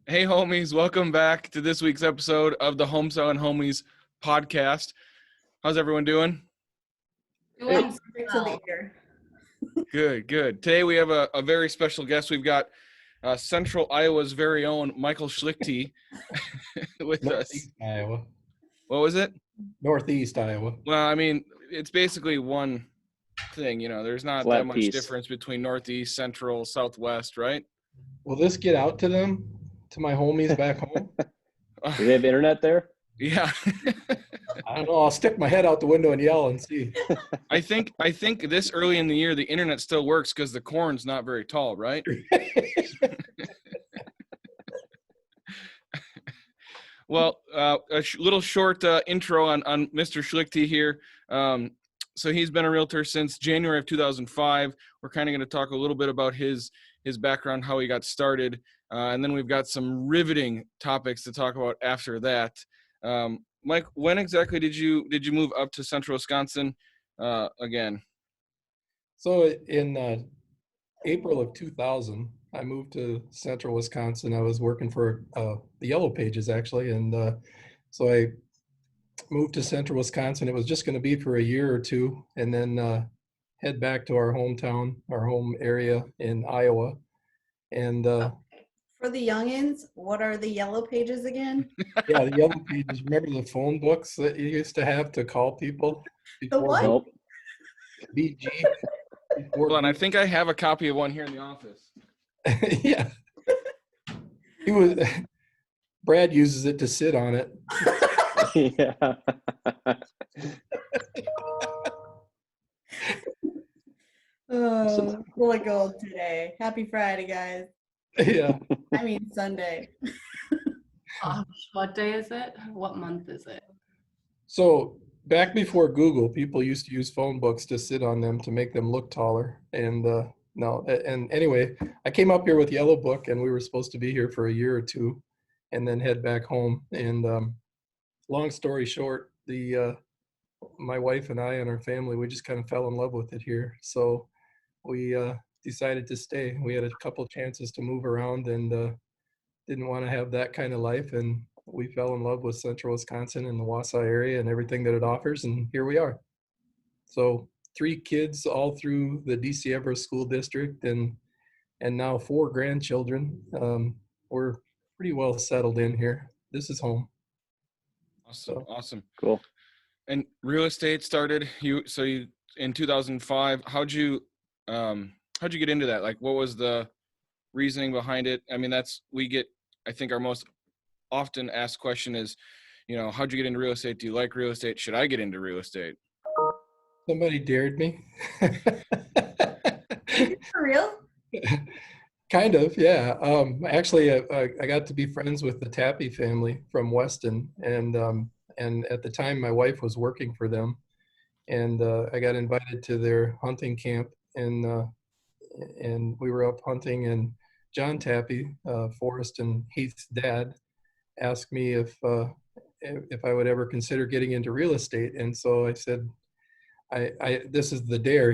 Hey, homies, welcome back to this week's episode of the Homeselling Homies podcast. How's everyone doing? Doing well. Good. Today we have a very special guest. We've got Central Iowa's very own Michael Schlichte with Northeast us. Iowa. What was it? Northeast Iowa. Well, I mean, it's basically one thing, there's not Flat that much piece. difference between Northeast, Central, Southwest, right? Will this get out to them, to my homies back home? Do they have internet there? Yeah. I don't know. I'll stick my head out the window and yell and see. I think this early in the year, the internet still works because the corn's not very tall, right? Well, a little short intro on Mr. Schlichte here. So he's been a realtor since January of 2005. We're kind of going to talk a little bit about his background, how he got started, and then we've got some riveting topics to talk about after that. Mike, when exactly did you move up to Central Wisconsin again? So in April of 2000, I moved to Central Wisconsin. I was working for the Yellow Pages, actually. And so I moved to Central Wisconsin. It was just going to be for a year or two, and then head back to our hometown, our home area in Iowa. And For the youngins, what are the Yellow Pages again? yeah, the Yellow Pages. Remember the phone books that you used to have to call people? The what? Nope. BG. Hold on, I think I have a copy of one here in the office. Yeah. Brad uses it to sit on it. Yeah. Full of gold today. Happy Friday, guys. Yeah. I mean Sunday. Gosh, what day is it? What month is it? So back before Google, people used to use phone books to sit on them to make them look taller. And anyway, I came up here with Yellow Book, and we were supposed to be here for a year or two and then head back home. And long story short, my wife and I and our family, we just kind of fell in love with it here. So we decided to stay. We had a couple chances to move around and didn't want to have that kind of life. And we fell in love with Central Wisconsin and the Wausau area and everything that it offers. And here we are. So 3 kids all through the DC Everest School District and now 4 grandchildren. We're pretty well settled in here. This is home. Awesome. Cool. And real estate started you in 2005. How'd you get into that? Like, what was the reasoning behind it? I mean, I think our most often asked question is, how'd you get into real estate? Do you like real estate? Should I get into real estate? Somebody dared me. For real? Kind of, yeah. Actually, I got to be friends with the Tappy family from Weston, and at the time, my wife was working for them, and I got invited to their hunting camp, and we were up hunting, and John Tappy, Forrest and Heath's dad, asked me if I would ever consider getting into real estate, and so I said, this is the dare.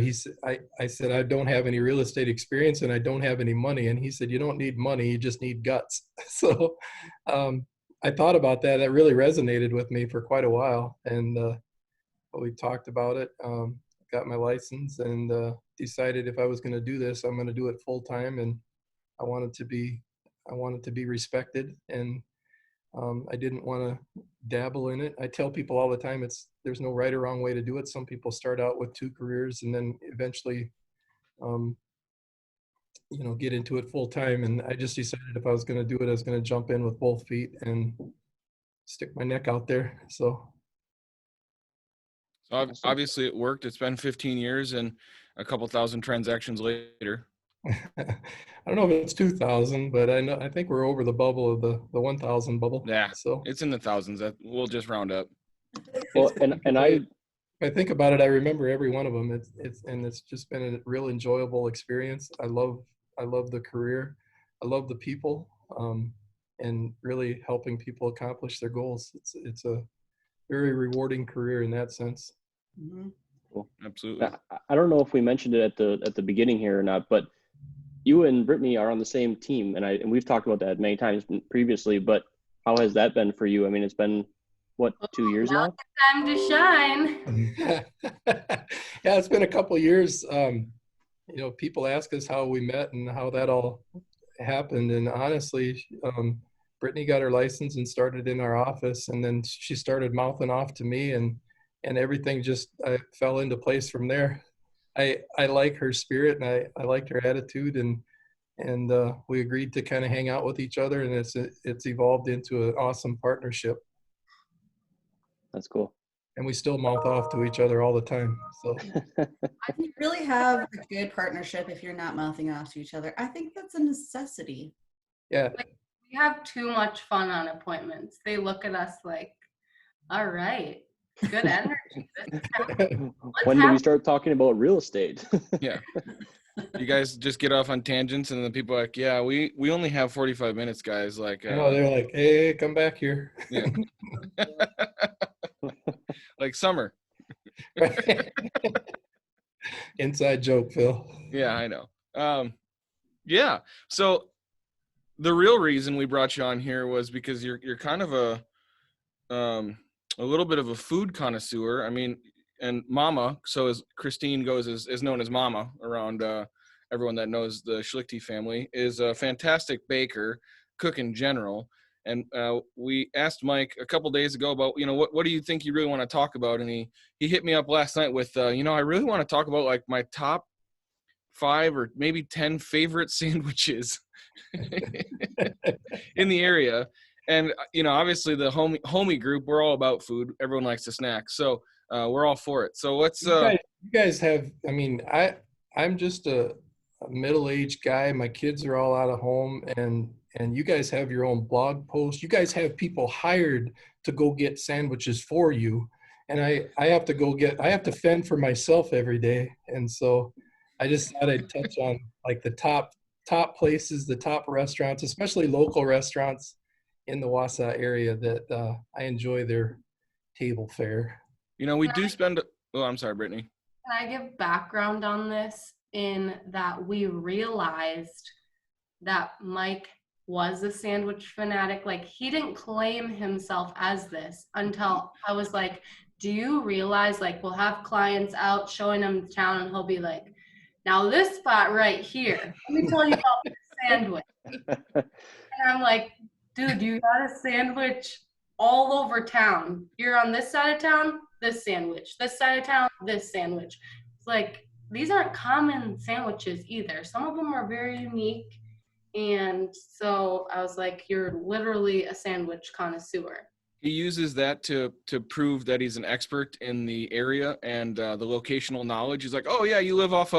I said, I don't have any real estate experience and I don't have any money. And he said, you don't need money, you just need guts. So I thought about that. That really resonated with me for quite a while. And we talked about it, got my license, and decided if I was going to do this, I'm going to do it full time. And I wanted to be respected. And I didn't want to dabble in it. I tell people all the time, there's no right or wrong way to do it. Some people start out with 2 careers and then eventually, get into it full time. And I just decided if I was going to do it, I was going to jump in with both feet and stick my neck out there. So Obviously it worked. It's been 15 years and a couple thousand transactions later. I don't know if it's 2,000, but I think we're over the bubble of the 1,000 bubble. Yeah, so it's in the thousands. That we'll just round up. Well, and I think about it, I remember every one of them. It's just been a real enjoyable experience. I love the career. I love the people, and really helping people accomplish their goals. It's a very rewarding career in that sense. Mm-hmm. Cool. Absolutely. I don't know if we mentioned it at the beginning here or not, but you and Brittany are on the same team, and we've talked about that many times previously. But how has that been for you? I mean, it's been what, 2 years now? Time to shine. Yeah, it's been a couple years. People ask us how we met and how that all happened. And honestly, Brittany got her license and started in our office, and then she started mouthing off to me, and everything just fell into place from there. I like her spirit, and I liked her attitude, and we agreed to kind of hang out with each other, and it's evolved into an awesome partnership. That's cool. And we still mouth off to each other all the time. So You really have a good partnership if you're not mouthing off to each other. I think that's a necessity. yeah, We have too much fun on appointments. They look at us like, all right, good energy. When do we start talking about real estate? Yeah. You guys just get off on tangents, and then people are like, yeah, we only have 45 minutes, guys. Like, they're like, hey, come back here. yeah. Like summer. Inside joke, Phil. Yeah, I know. Yeah. So the real reason we brought you on here was because you're kind of a little bit of a food connoisseur. I mean, and Mama, so as Christine goes, is known as Mama around everyone that knows the Schlichte family, is a fantastic baker, cook in general. And we asked Mike a couple days ago about, what do you think you really want to talk about? And he hit me up last night with, I really want to talk about like my top 5 or maybe 10 favorite sandwiches in the area. And, obviously the homie group, we're all about food. Everyone likes to snack. So we're all for it. So let's. You guys have, I mean, I'm just a middle-aged guy. My kids are all out of home, and you guys have your own blog post. You guys have people hired to go get sandwiches for you. And I have to fend for myself every day. And so I just thought I'd touch on like the top places, the top restaurants, especially local restaurants in the Wausau area that I enjoy their table fare. We do spend. Oh, I'm sorry, Brittany. Can I give background on this in that we realized that Mike was a sandwich fanatic? Like, he didn't claim himself as this until I was like, do you realize, like, we'll have clients out showing him the town, and he'll be like, now this spot right here, let me tell you about this sandwich. And I'm like, dude, you got a sandwich all over town. You're on this side of town, this sandwich. This side of town, this sandwich. It's like, these aren't common sandwiches either. Some of them are very unique. And so I was like, you're literally a sandwich connoisseur. He uses that to prove that he's an expert in the area and the locational knowledge. He's like, oh yeah, you live off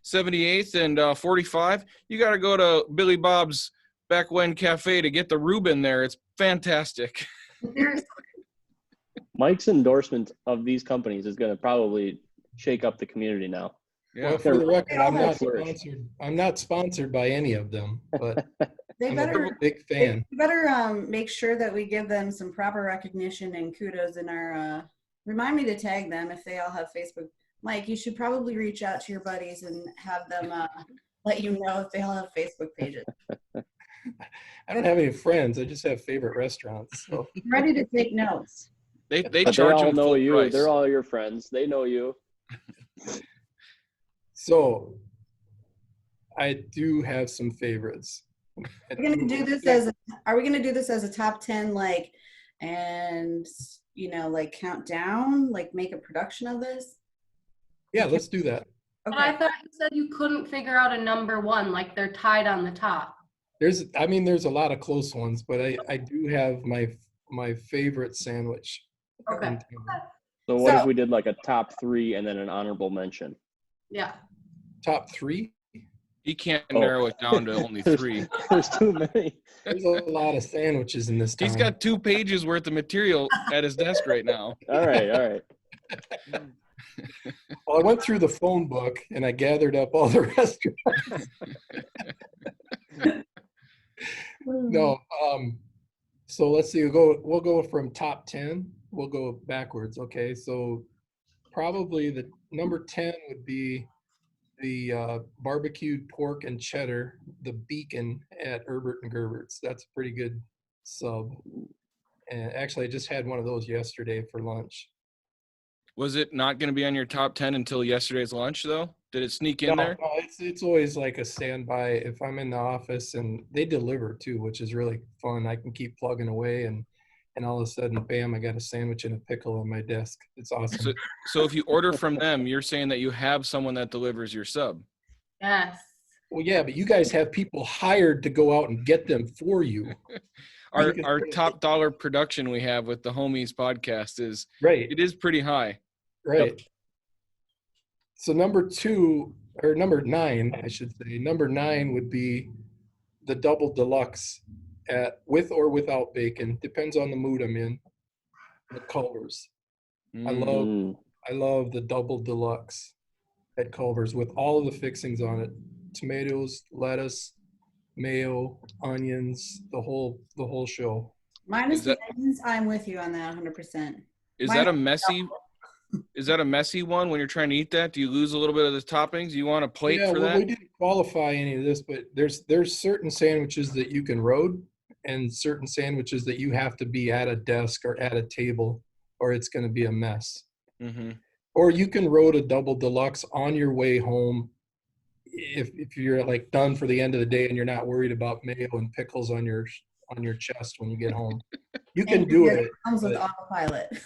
78th and 45. You got to go to Billy Bob's Back When Cafe to get the Reuben there. It's fantastic. Mike's endorsement of these companies is going to probably shake up the community now. Yeah. Well, for the record, flourish. I'm not sponsored by any of them, but They I'm better a big fan. We better make sure that we give them some proper recognition and kudos in our. Remind me to tag them if they all have Facebook. Mike, you should probably reach out to your buddies and have them let you know if they all have Facebook pages. I don't have any friends. I just have favorite restaurants. So. I'm ready to take notes. They But charge they all him know full you. price. They're all your friends. They know you. So I do have some favorites. Are we gonna do this as a top 10, like, and like count down, like make a production of this? Yeah, let's do that. But I Okay. thought you said you couldn't figure out a number 1, like they're tied on the top. There's a lot of close ones, but I do have my favorite sandwich. Okay. in town. So what if So- we did like a top 3 and then an honorable mention? Yeah. Top 3? He can't Oh. narrow it down to only 3. There's too many. There's a lot of sandwiches in this town. He's got 2 pages worth of material at his desk right now. All right. Well, I went through the phone book and I gathered up all the restaurants. No, so let's see. We'll go from top 10. We'll go backwards. Okay, so probably the number 10 would be the barbecued pork and cheddar, the Beacon at Herbert and Gerbert's. That's a pretty good sub. And actually, I just had one of those yesterday for lunch. Was it not going to be on your top 10 until yesterday's lunch, though? Did it sneak in there? No, it's always like a standby. If I'm in the office and they deliver too, which is really fun. I can keep plugging away and all of a sudden, bam, I got a sandwich and a pickle on my desk. It's awesome. So if you order from them, you're saying that you have someone that delivers your sub. Yes. Well, yeah, but you guys have people hired to go out and get them for you. Our top dollar production we have with the Homies podcast is Right. It is pretty high. Right. Yep. So number 9, I should say. Number 9 would be the double deluxe with or without bacon. Depends on the mood I'm in. At Culver's. I love the double deluxe at Culver's with all of the fixings on it. Tomatoes, lettuce, mayo, onions, the whole show. Minus the onions, I'm with you on that 100%. Is that a messy one when you're trying to eat that? Do you lose a little bit of the toppings? You want a plate for that? We didn't qualify any of this, but there's certain sandwiches that you can road and certain sandwiches that you have to be at a desk or at a table or it's going to be a mess. Mm-hmm. Or you can road a double deluxe on your way home if you're like done for the end of the day and you're not worried about mayo and pickles on your chest when you get home. You can do it. It comes with autopilot.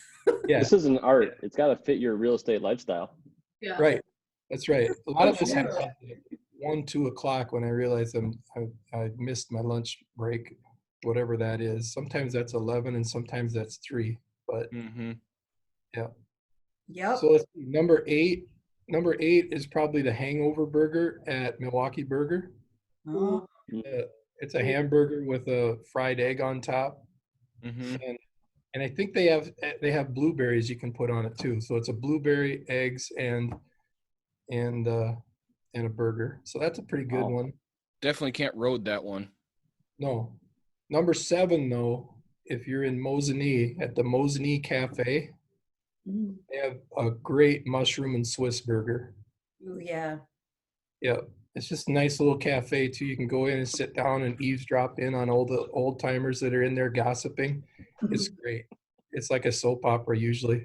Yeah. This is an art. It's got to fit your real estate lifestyle. Yeah. Right. That's right. A lot of this happens at 1, 2 o'clock when I realize I missed my lunch break, whatever that is. Sometimes that's 11 and sometimes that's 3. But yeah. Yep. So let's see. Number 8 is probably the Hangover Burger at Milwaukee Burger. Oh. It's a hamburger with a fried egg on top. Mm-hmm. And I think they have blueberries you can put on it too. So it's a blueberry, eggs, and a burger. So that's a pretty good one. Definitely can't road that one. No. Number 7 though, if you're in Mosinee at the Mosinee Cafe, they have a great mushroom and Swiss burger. Ooh, yeah. Yep. It's just a nice little cafe too. You can go in and sit down and eavesdrop in on all the old timers that are in there gossiping. It's great. It's like a soap opera usually.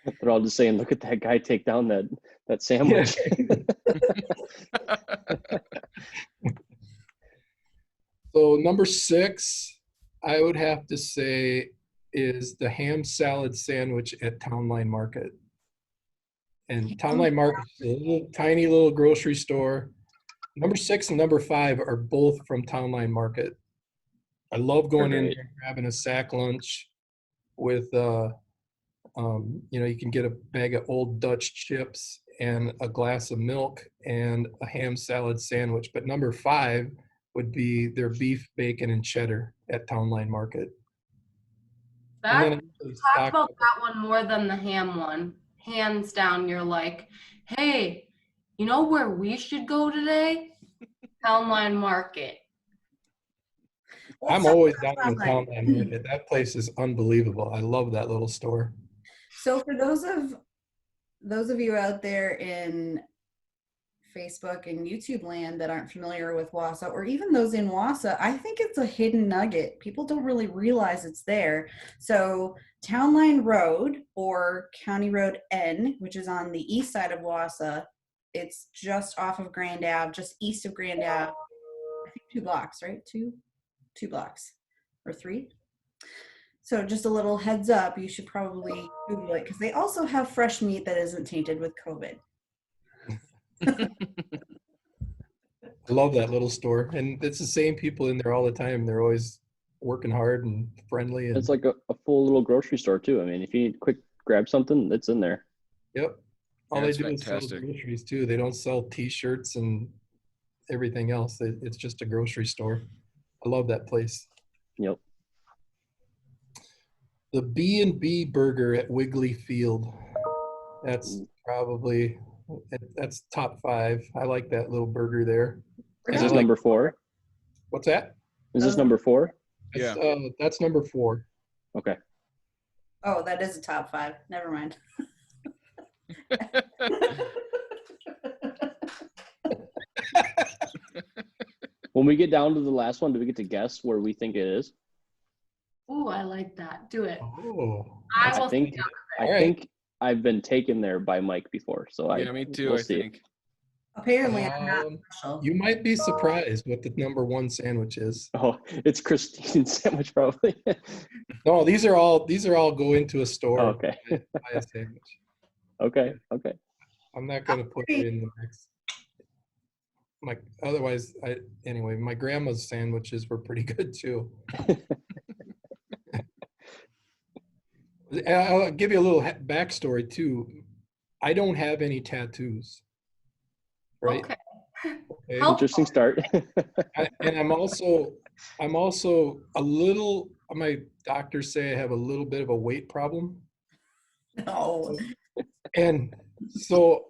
They're all just saying, "Look at that guy take down that sandwich." So number 6, I would have to say, is the ham salad sandwich at Town Line Market. And Town Line Market is a tiny little grocery store. Number 6 and number 5 are both from Town Line Market. I love going in there and grabbing a sack lunch with, you can get a bag of Old Dutch chips and a glass of milk and a ham salad sandwich. But number 5 would be their beef, bacon, and cheddar at Town Line Market. Talk about that one more than the ham one. Hands down, you're like, hey, you know where we should go today? Town Line Market. I'm always down in the Town Line Market. That place is unbelievable. I love that little store. So for those of you out there in Facebook and YouTube land that aren't familiar with Wausau, or even those in Wausau, I think it's a hidden nugget. People don't really realize it's there. So Town Line Road, or County Road N, which is on the east side of Wausau, it's just off of Grand Ave, just east of Grand Ave. I think 2 blocks, right? Two blocks or 3. So just a little heads up, you should probably Google it because they also have fresh meat that isn't tainted with COVID. I love that little store. And it's the same people in there all the time. They're always working hard and friendly. And it's like a full little grocery store too. I mean, if you need to quick grab something, it's in there. Yep. All Yeah, they do is sell groceries too. They don't sell T-shirts and everything else. It's just a grocery store. I love that place. Yep. The B&B burger at Wiggly Field. That's top 5. I like that little burger there. Is this number 4? What's that? Is this number 4? Yeah. That's number 4. Okay. Oh, that is a top 5. Never mind. When we get down to the last one, do we get to guess where we think it is? Ooh, I like that. Do it. Oh, I that's will think think I All right. think I've been taken there by Mike before, so Yeah, me too. we'll I see. think. Apparently, I'm not Um, special. you might be surprised what the number one sandwich is. Oh, it's Christine's sandwich, probably. No, these are all go into a store. Okay. buy a sandwich. Okay. I'm not gonna put it in the mix. Otherwise, anyway, my grandma's sandwiches were pretty good too. I'll give you a little backstory too. I don't have any tattoos, right? Okay. Okay? Help. Interesting start. And I'm also a little. My doctors say I have a little bit of a weight problem, No. and so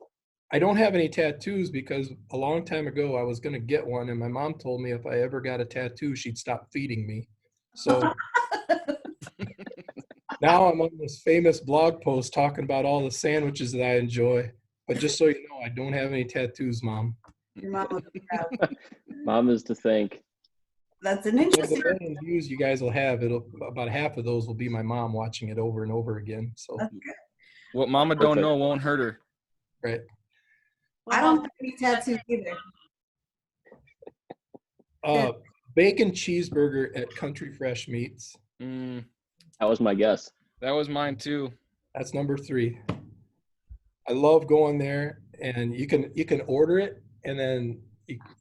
I don't have any tattoos because a long time ago I was going to get one, and my mom told me if I ever got a tattoo, she'd stop feeding me. So now I'm on this famous blog post talking about all the sandwiches that I enjoy. But just so you know, I don't have any tattoos, Mom. Your mom would be proud. Mom is to thank. That's an So the interesting. million views you guys will have, about half of those will be my mom watching it over and over again. So, That's good. What Mama don't Perfect. know won't hurt her. right. I don't have any tattoos either. Bacon cheeseburger at Country Fresh Meats. Mm, That was my guess. that was mine too. That's number 3. I love going there, and you can order it, and then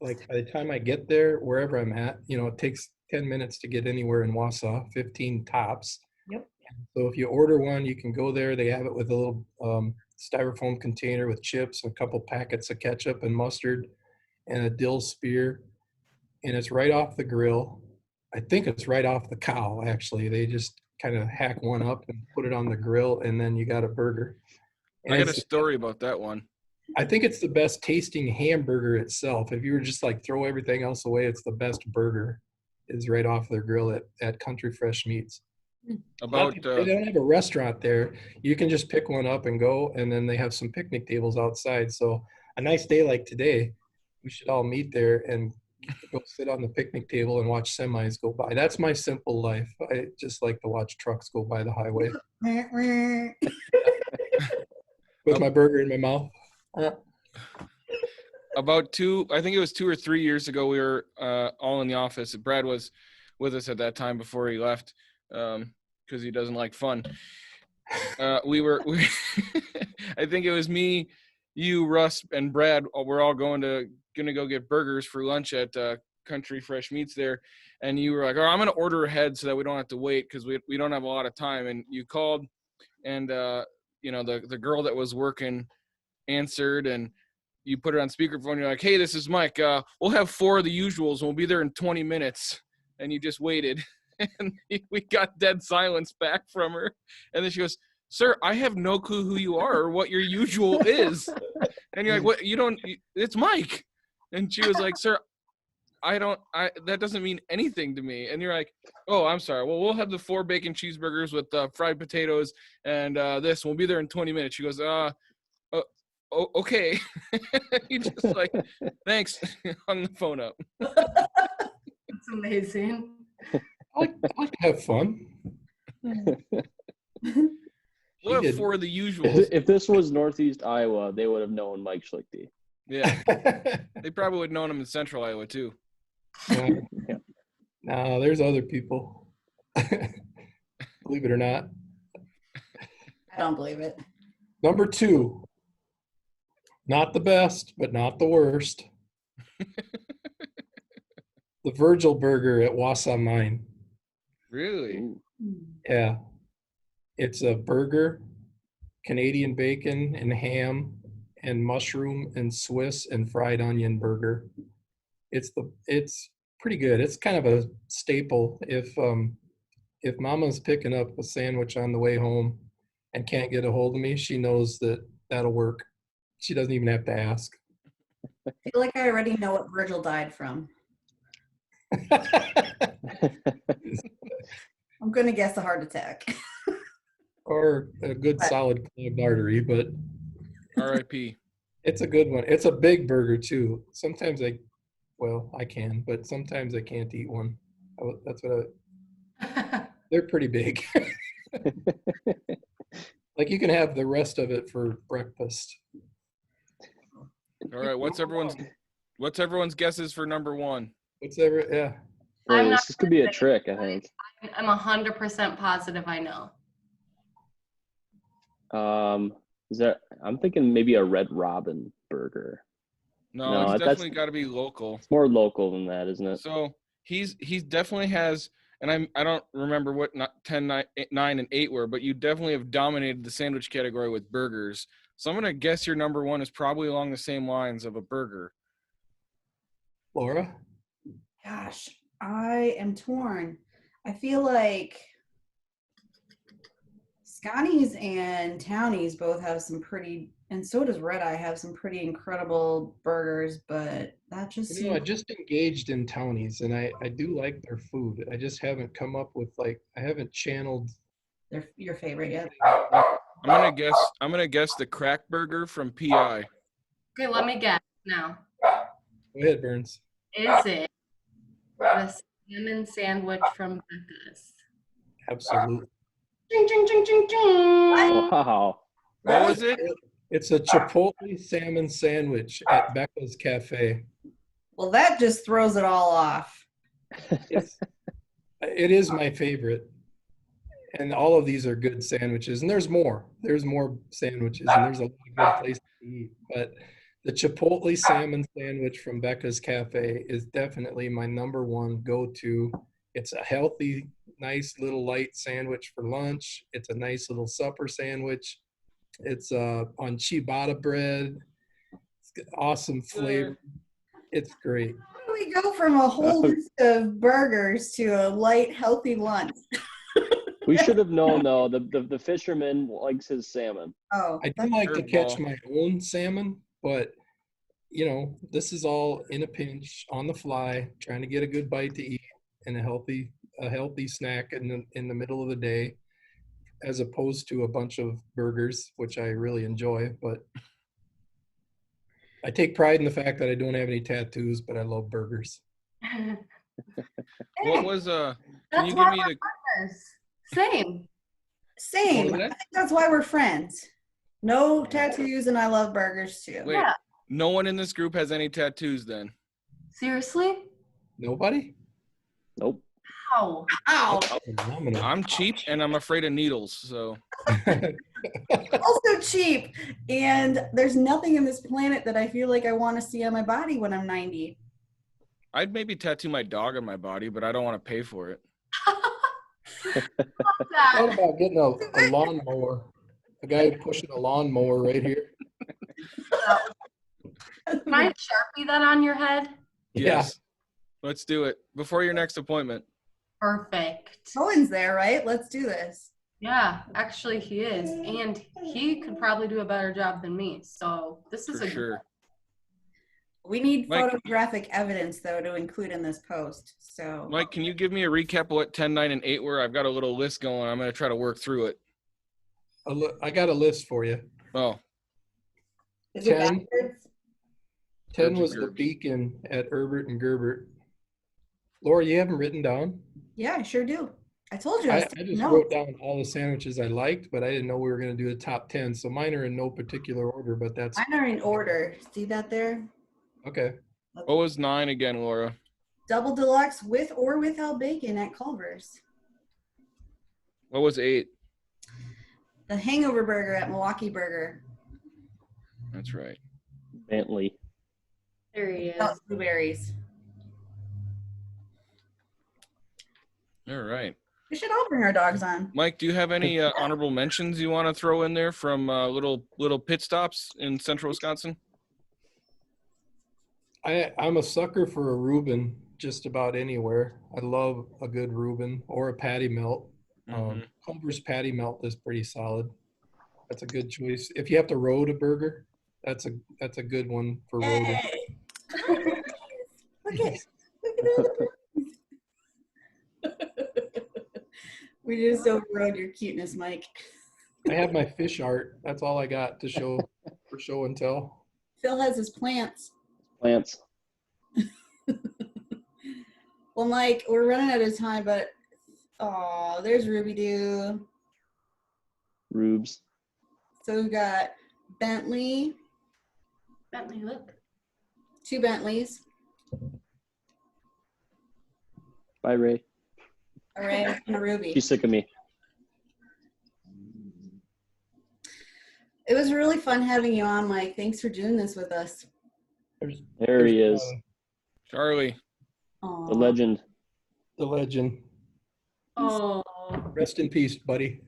like by the time I get there, wherever I'm at, it takes 10 minutes to get anywhere in Wausau, 15 tops. Yep. So if you order one, you can go there. They have it with a little styrofoam container with chips, a couple packets of ketchup and mustard, and a dill spear, and it's right off the grill. I think it's right off the cow, actually. They just kind of hack one up and put it on the grill, and then you got a burger. And I got a it's- story about that one. I think it's the best tasting hamburger itself. If you were just like throw everything else away, it's the best burger is right off their grill at Country Fresh Meats. About They don't have a restaurant there. You can just pick one up and go, and then they have some picnic tables outside. So a nice day like today, we should all meet there and go sit on the picnic table and watch semis go by. That's my simple life. I just like to watch trucks go by the highway with my burger in my mouth. about I think it was 2 or 3 years ago, we were all in the office. Brad was with us at that time before he left because he doesn't like fun. We I think it was me, you, Russ, and Brad. We're all gonna go get burgers for lunch at Country Fresh Meats there, and you were like, "Oh, I'm gonna order ahead so that we don't have to wait because we don't have a lot of time." And you called, and the girl that was working answered, and you put it on speakerphone. You're like, "Hey, this is Mike. We'll have 4 of the usuals. And we'll be there in 20 minutes." And you just waited, and we got dead silence back from her. And then she goes, "Sir, I have no clue who you are or what your usual is." And you're like, "What? You don't? It's Mike." And she was like, "Sir, that doesn't mean anything to me." And you're like, "Oh, I'm sorry. Well, we'll have the 4 bacon cheeseburgers with fried potatoes and this. We'll be there in 20 minutes." She goes, okay. You just like, "Thanks." Hung the phone up. That's amazing. I like to have fun. We'll did. have 4 of the usuals. If this was Northeast Iowa, they would have known Mike Schlichte. Yeah. They probably would have known him in Central Iowa too. No, there's other people. Believe it or not. I don't believe it. Number 2. Not the best, but not the worst. The Virgil Burger at Wausau Mine. Really? Ooh. Yeah. It's a burger, Canadian bacon and ham and mushroom and Swiss and fried onion burger. It's pretty good. It's kind of a staple. If Mama's picking up a sandwich on the way home and can't get a hold of me, she knows that'll work. She doesn't even have to ask. I feel like I already know what Virgil died from. I'm going to guess a heart attack. Or a good solid clogged artery, but R.I.P. it's a good one. It's a big burger too. Sometimes Well, I can, but sometimes I can't eat one. That's what they're pretty big. Like you can have the rest of it for breakfast. All right. What's everyone's guesses for number one? Yeah. Boy, I'm not this could be a trick, I think. I'm 100% positive I know. I'm thinking maybe a Red Robin burger. No, No, it's that's- definitely got to be local. It's more local than that, isn't it? So he's definitely has, and I don't remember what 10, 9, and 8 were, but you definitely have dominated the sandwich category with burgers. So I'm gonna guess your number one is probably along the same lines of a burger. Laura? Gosh, I am torn. I feel like Scotty's and Townie's both have some pretty, and so does Red Eye, have some pretty incredible burgers, but that just You know, I seems just engaged in Townies, and I do like their food. I just haven't come up with I haven't channeled. your favorite yet. I'm gonna guess the crack burger from PI. Okay, let me guess now. Go ahead, Burns. Is it the salmon sandwich from Becca's? Absolutely. Ching, ching, ching, ching, ching. Wow. What was it? It's a Chipotle salmon sandwich at Becca's Cafe. Well, that just throws it all off. It is my favorite. And all of these are good sandwiches. And there's more. There's more sandwiches, and there's a lot of good places to eat. But the Chipotle salmon sandwich from Becca's Cafe is definitely my number one go-to. It's a healthy, nice little light sandwich for lunch. It's a nice little supper sandwich. It's on ciabatta bread. It's got awesome flavor. It's great. How do we go from a whole list of burgers to a light, healthy lunch? We should have known though. The fisherman likes his salmon. Oh, I do like to catch Curveball. my own salmon, but this is all in a pinch, on the fly, trying to get a good bite to eat and a healthy snack in the middle of the day, as opposed to a bunch of burgers, which I really enjoy. But I take pride in the fact that I don't have any tattoos, but I love burgers. What was Can That's you why give me we're the? partners. Same. same. What was I that? think that's why we're friends. No tattoos, and I love burgers too. Wait, Yeah. no one in this group has any tattoos then. Seriously? Nobody? Nope. How? Ow! Phenomenal. I'm cheap and I'm afraid of needles. So Also cheap, and there's nothing in this planet that I feel like I want to see on my body when I'm 90. I'd maybe tattoo my dog on my body, but I don't want to pay for it. Thought about getting a lawnmower. A guy pushing a lawnmower right here. Can I Sharpie that on your head? Yes. Let's do it before your next appointment. Perfect. Cohen's there, right? Let's do this. Yeah, actually he is. And he could probably do a better job than me. So this is For a sure. We need Mike- photographic evidence, though, to include in this post. So, Mike, can you give me a recap of what 10, 9, and 8 were? I've got a little list going. I'm going to try to work through it. I got a list for you. Oh, is it 10. backwards? 10 Gerbs was and the Gerbs. beacon at Herbert and Gerbert. Laura, you haven't written down? Yeah, I sure do. I told you. I was just taking wrote notes. down all the sandwiches I liked, but I didn't know we were going to do the top 10. So mine are in no particular order, but that's Mine are in order. See that there? okay. what was 9 again, Laura? Double deluxe with or without bacon at Culver's. What was 8? The Hangover Burger at Milwaukee Burger. That's right. Bentley. There he is. Without blueberries. All right. We should all bring our dogs on. Mike, do you have any honorable mentions you want to throw in there from little pit stops in central Wisconsin? I'm a sucker for a Reuben just about anywhere. I love a good Reuben or a patty melt. Mhm. Culver's patty melt is pretty solid. That's a good choice. If you have to road a burger, that's a good one for roading. Yay. Look at all the We just overrode your cuteness, Mike. I have my fish art. That's all I got to show for show and tell. Phil has his plants. Plants. Well, Mike, we're running out of time, but oh, there's Ruby Doo. Rubes. So we've got Bentley, Bentley, look. 2 Bentleys, Bye, Ray. all right, and a Ruby. She's sick of me. It was really fun having you on, Mike. Thanks for doing this with us. There he is, Charlie. Aw. the legend. The legend. Oh, Rest in peace, buddy.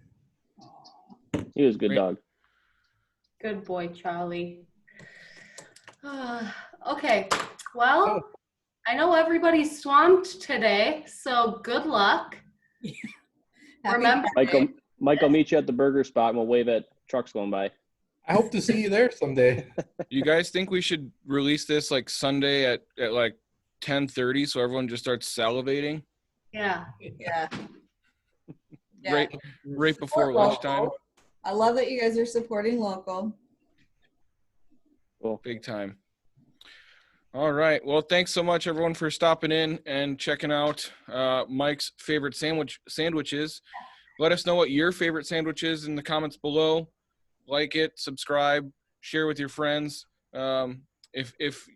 He was a good Great. dog. good boy, Charlie. Okay, well, Oh. I know everybody's swamped today, so good luck. Happy Remember- Friday. Mike will meet you at the burger spot and we'll wave at trucks going by. I hope to see you there someday. You guys think we should release this like Sunday at like 10:30 so everyone just starts salivating Yeah. Yeah. Yeah. right before Support lunchtime? local. I love that you guys are supporting local. Cool. Big time. All right. Well, thanks so much, everyone, for stopping in and checking out Mike's favorite sandwiches. Let us know what your favorite sandwich is in the comments below. Like it, subscribe, share with your friends. If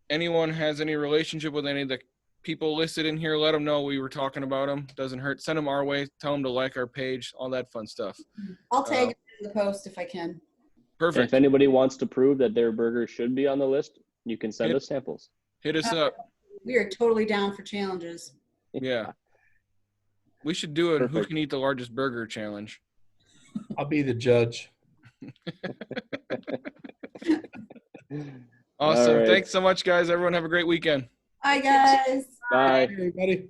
anyone has any relationship with any of the people listed in here, let them know we were talking about them. Doesn't hurt. Send them our way. Tell them to like our page. All that fun stuff. I'll tag it in the post if I can. And Perfect. if anybody wants to prove that their burger should be on the list, you can send Yep. us samples. Hit us up. We are totally down for challenges. Yeah. We should do it. Who Perfect. can eat the largest burger challenge? I'll be the judge. Awesome. right. Thanks so much, guys. Everyone have a great weekend. Hi, guys. Bye. Hey, everybody.